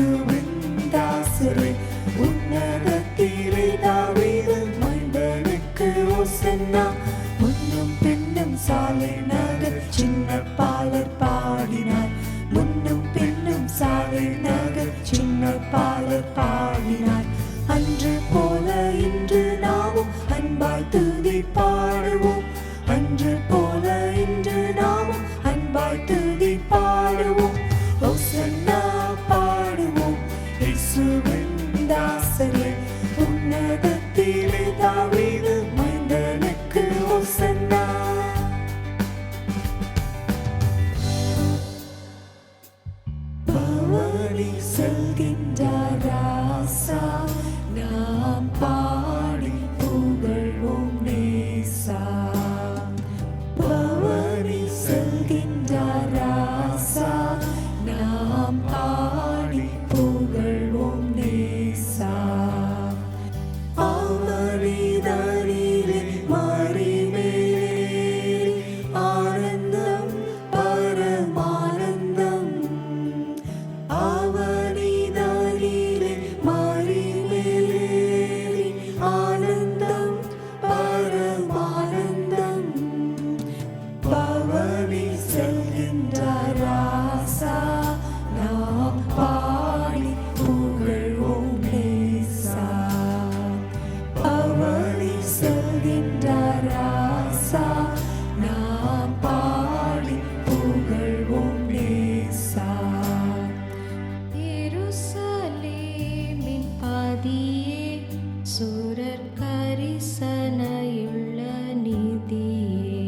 இயேசுவின் தாசரே உன்னதத்திலே தாவீது மைந்தனுக்கு ஓசன்னா. முன்னும் பின்னும் சாலை நகர் சின்ன பாலர் பாடினார். முன்னும் பின்னும் சாலை நகர் சின்ன பாலர் பாடினார். அன்று போல இன்று நாமும் அன்பாய் துதி பாடுவோம். அன்று போல இன்று நாமும் அன்பாய் துதி பாடுவோம். ஓசன்னா பாடுவோம் இயேசுவின் தாசரே உன்னதத்திலே தாவீது மைந்தனுக்கு ஓசன்னா. பவனி செல்கின்றார் ராசா நாம் பாடி புகழ்வோம் நேசா. பவனி செல்கின்றார் ராசா நாம் பாடி புகழ்வோம் நேசா. அவனிதனிலே மறிமேல் ஆனந்தம் பரமானந்தம். அவனிதனிலே மறிமேல் ஆனந்தம் பரமானந்தம். பவனி செல்கின்றார் ராசா நாம் பாடி புகழ்வோம் நேசா. பவனி செல்கின்றார் ராசா நாம் பாடி புகழ்வோம் நேசா. எருசலேமின் பதியே சூரர் கரிசனையுள்ள நிதியே.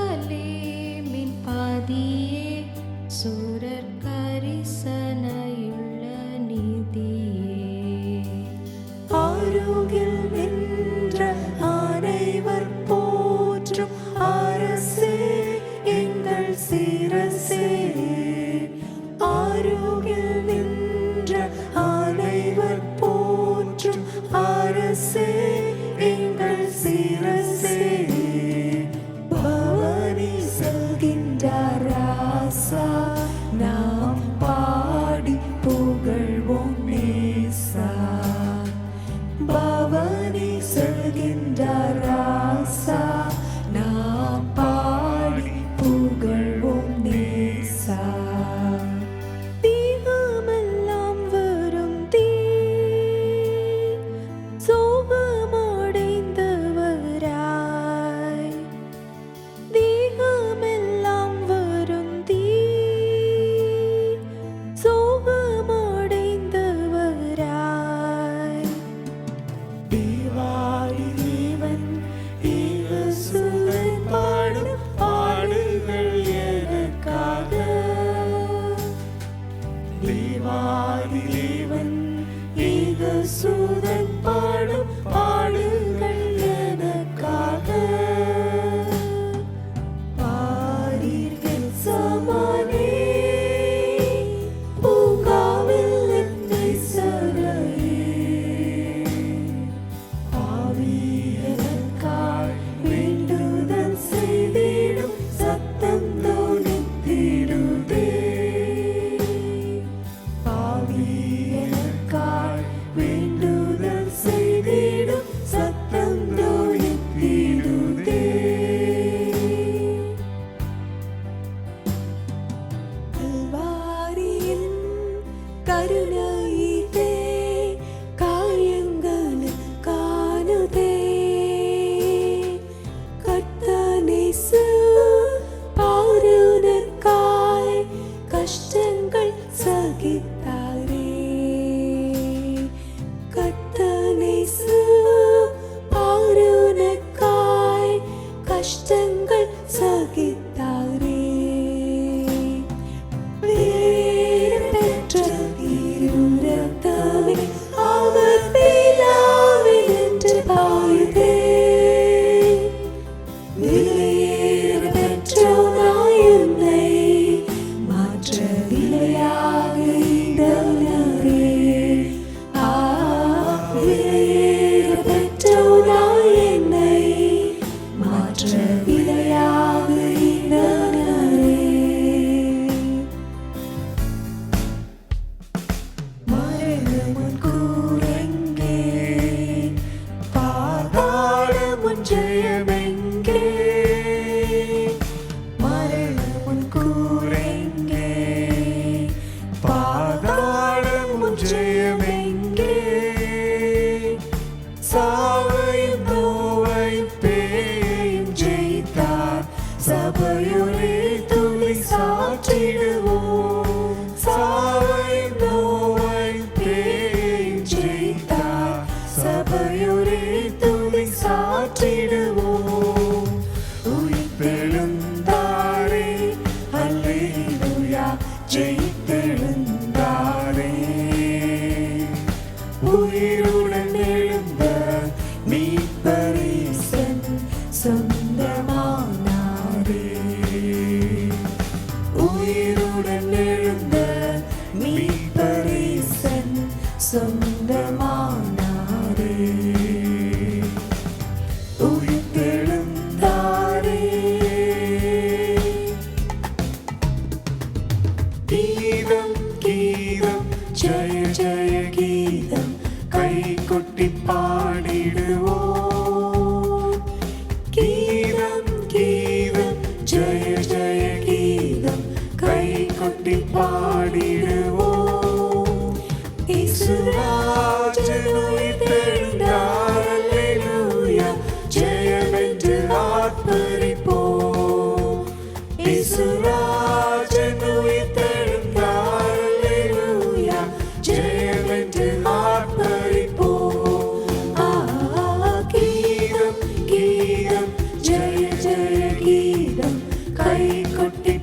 எருசலேமின் பதியே சூரர் கரிசனையுள்ள நிதியே. அருகில் நின்ற அனைவர் போற்றும் அரசே எங்கள் சிரசே. அருகில் நின்ற அனைவர் போற்றும் அரசே எங்கள் சிரசே. பவனி செல்கின்றார் ராசா நாம் பாடி புகழ்வோம் நேசா. பவனி செல்கின்றார் ராசா நாம் பாடி புகழ்வோம் நேசா. தீவு சாற்றிடுவோம். சாவையும் நோவையும் பேயும் ஜெயித்தார். சபையோரே துதி சாற்றிடுவோம். உயிர்த்தெழுந்தாரே, அல்லேலூயா, ஜெயித்தெழுந்தாரே. உயிருடன் எழுந்த மீட்பரீசன் சொந்தமானாரே. உயிருடன் எழுந்த மீட்பரீசன் சொந்தமானாரே. உயிர்த்தெழுந்தாரே. கீதம் கீதம் ஜெய ஜெய கீதம் கை கொட்டி பாடிடுவோம். கீதம் கீதம் ஜெய ஜெய கீதம் கை கொட்டி பாடிடுவோம். இயேசுராஜன் உயிர்த்தெழுந்தார். அல்லேலூயா, ஜெயமென்று ஆர்ப்பரிப்போம். இயேசுராஜன் உயிர்த்தெழுந்தார். அல்லேலூயா, ஜெயமென்று ஆர்ப்பரிப்போம். கீதம் கீதம் ஜெய ஜெய கீதம் கை கொட்டி